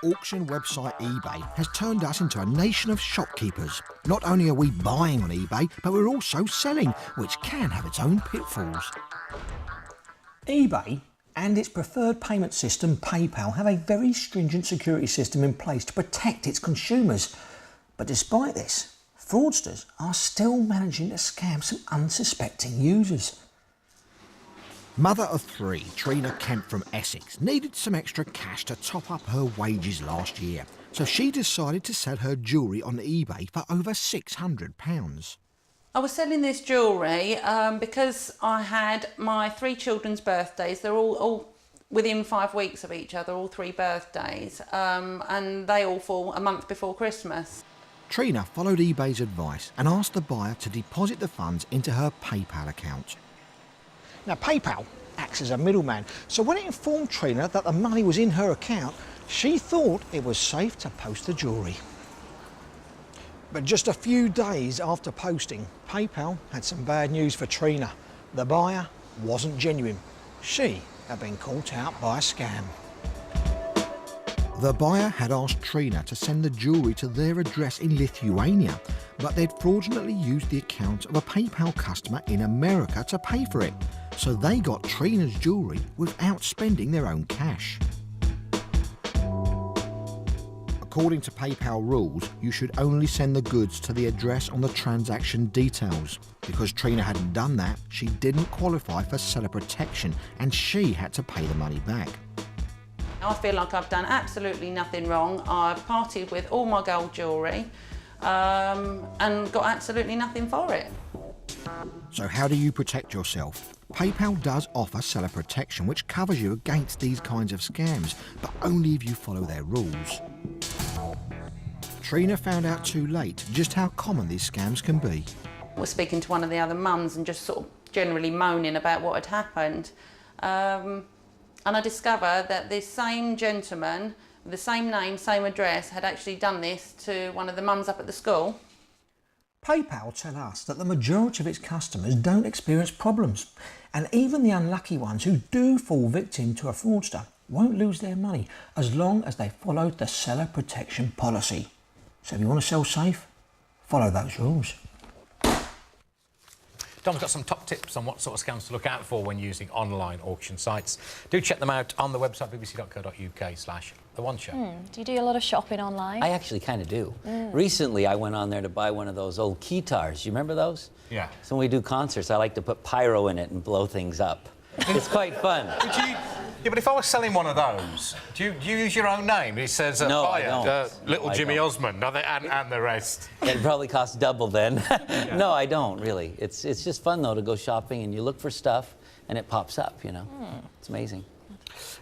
auction website eBay has turned us into a nation of shopkeepers. Not only are we buying on eBay, but we're also selling, which can have its own pitfalls. eBay and its preferred payment system, PayPal, have a very stringent security system in place to protect its consumers. But despite this, fraudsters are still managing to scam some unsuspecting users. Mother of three, Trina Kemp from Essex, needed some extra cash to top up her wages last year, so she decided to sell her jewellery on eBay for over £600. I was selling this jewellery because I had my three children's birthdays. They're all within 5 weeks of each other, all three birthdays, and they all fall a month before Christmas. Trina followed eBay's advice and asked the buyer to deposit the funds into her PayPal account. Now, PayPal acts as a middleman, so when it informed Trina that the money was in her account, she thought it was safe to post the jewellery. But just a few days after posting, PayPal had some bad news for Trina. The buyer wasn't genuine. She had been caught out by a scam. The buyer had asked Trina to send the jewellery to their address in Lithuania, but they'd fraudulently used the account of a PayPal customer in America to pay for it, so they got Trina's jewellery without spending their own cash. According to PayPal rules, you should only send the goods to the address on the transaction details. Because Trina hadn't done that, she didn't qualify for seller protection and she had to pay the money back. I feel like I've done absolutely nothing wrong. I partied with all my gold jewellery and got absolutely nothing for it. So how do you protect yourself? PayPal does offer seller protection, which covers you against these kinds of scams, but only if you follow their rules. Trina found out too late just how common these scams can be. I was speaking to one of the other mums and just sort of generally moaning about what had happened. And I discovered that this same gentleman, with the same name, same address, had actually done this to one of the mums up at the school. PayPal tell us that the majority of its customers don't experience problems, and even the unlucky ones who do fall victim to a fraudster won't lose their money as long as they followed the seller protection policy. So if you want to sell safe, follow those rules. Dom's got some top tips on what sort of scams to look out for when using online auction sites. Do check them out on the website bbc.co.uk/The One Show. Do you do a lot of shopping online? I actually kind of do. Recently, I went on there to buy one of those old guitars. You remember those? Yeah. So when we do concerts, I like to put pyro in it and blow things up. It's quite fun. Yeah, but if I was selling one of those, do you use your own name? It says no, buyer, I don't. Little No, Jimmy I don't. Osmond and the rest. It probably costs double then. Yeah. No, I don't really. It's just fun though to go shopping and you look for stuff and it pops up. You know, it's amazing.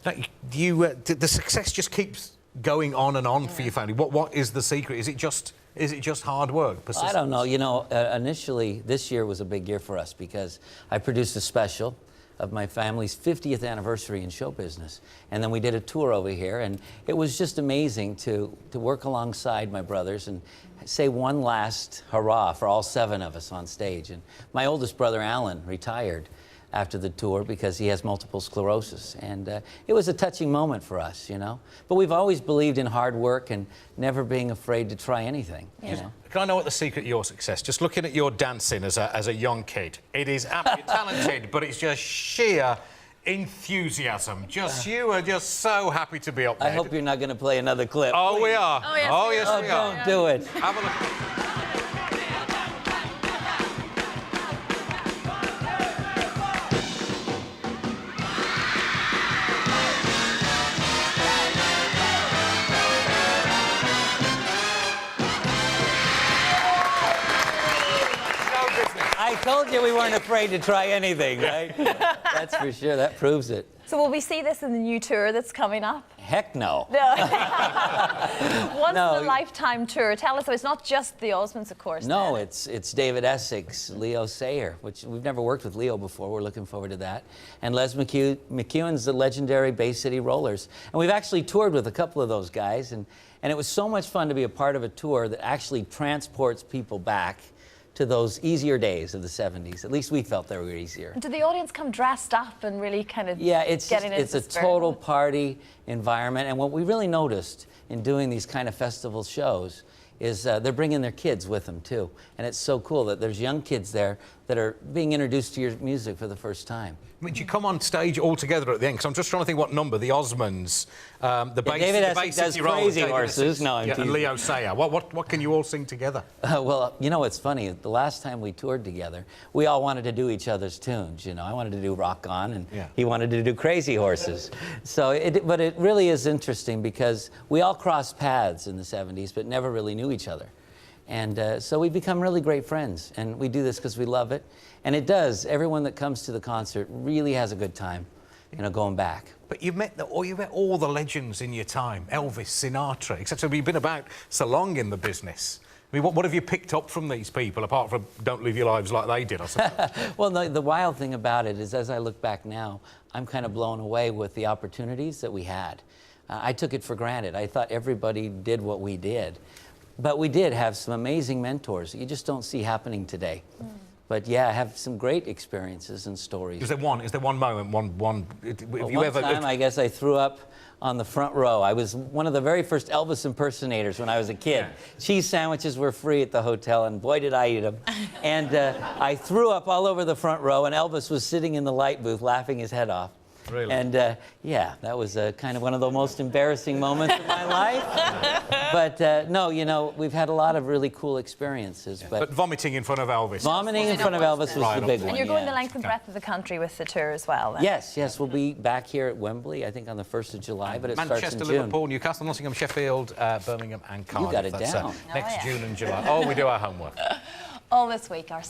Now, the success just keeps going on and on for your family. What is the secret? Is it just hard work? I don't know. You know, initially this year was a big year for us because I produced a special of my family's 50th anniversary in show business. And then we did a tour over here, and it was just amazing to work alongside my brothers and say one last hurrah for all 7 of us on stage. And my oldest brother, Alan, retired after the tour because he has multiple sclerosis. And it was a touching moment for us, you know. But we've always believed in hard work and never being afraid to try anything, you know. Can I know what the secret of your success? Just looking at your dancing as a young kid, it is absolutely talented, but it's just sheer enthusiasm. You are just so happy to be up there. I hope you're not going to play another clip. Oh, please. we are. Oh, yes, oh yes, we are. Don't do it. Have a look. I told you we weren't afraid to try anything, right? That's for sure. That proves it. So will we see this in the new tour that's coming up? Heck no. Once No. in a lifetime tour. Tell us, so it's not just the Osmonds, of course. No, then. it's David Essex, Leo Sayer, which we've never worked with Leo before. We're looking forward to that. And Les McEwen's the legendary Bay City Rollers. And we've actually toured with a couple of those guys. And it was so much fun to be a part of a tour that actually transports people back to those easier days of the 70s. At least we felt they were easier. Did the audience come dressed up and really kind of Yeah, it's getting into it's a the spirit? total party environment. And what we really noticed in doing these kind of festival shows is they're bringing their kids with them too. And it's so cool that there's young kids there that are being introduced to your music for the first time. I mean, do you come on stage all together at the end? Because I'm just trying to think what number, the Osmonds, the bass, David the Essex bass does 60-year-old, Crazy David Horses. Essex, No, I'm and teasing. Leo Sayer. What can you all sing together? Well, you know, it's funny. The last time we toured together, we all wanted to do each other's tunes. You know, I wanted to do Rock On, and he wanted to do Crazy Horses. But it really is interesting because we all crossed paths in the 70s, but never really knew each other. And so we've become really great friends, and we do this because we love it. And it does. Everyone that comes to the concert really has a good time, you know, going back. But you've met all the legends in your time, Elvis, Sinatra, etc. You've been about so long in the business. I mean, what have you picked up from these people, apart from don't live your lives like they did, I suppose? Well, the wild thing about it is, as I look back now, I'm kind of blown away with the opportunities that we had. I took it for granted. I thought everybody did what we did. But we did have some amazing mentors that you just don't see happening today. But yeah, I have some great experiences and stories. Is there one moment, one time, I guess I threw up on the front row. I was one of the very first Elvis impersonators when I was a kid. Cheese sandwiches were free at the hotel, and boy, did I eat them. And I threw up all over the front row, and Elvis was sitting in the light booth laughing his head off. Really? And yeah, that was kind of one of the most embarrassing moments of my life. But no, you know, we've had a lot of really cool experiences. But vomiting in front of Elvis. Vomiting in front of Elvis was the big one. And you're going yeah. the length and breadth of the country with the tour as well, then? Yes, we'll be back here at Wembley, I think on the 1st of July, but it starts in Manchester, June. Liverpool, Newcastle, Nottingham, Sheffield, Birmingham and Cardiff. got it That's, down. next yeah. June and July. Oh, we do our homework. All this week, our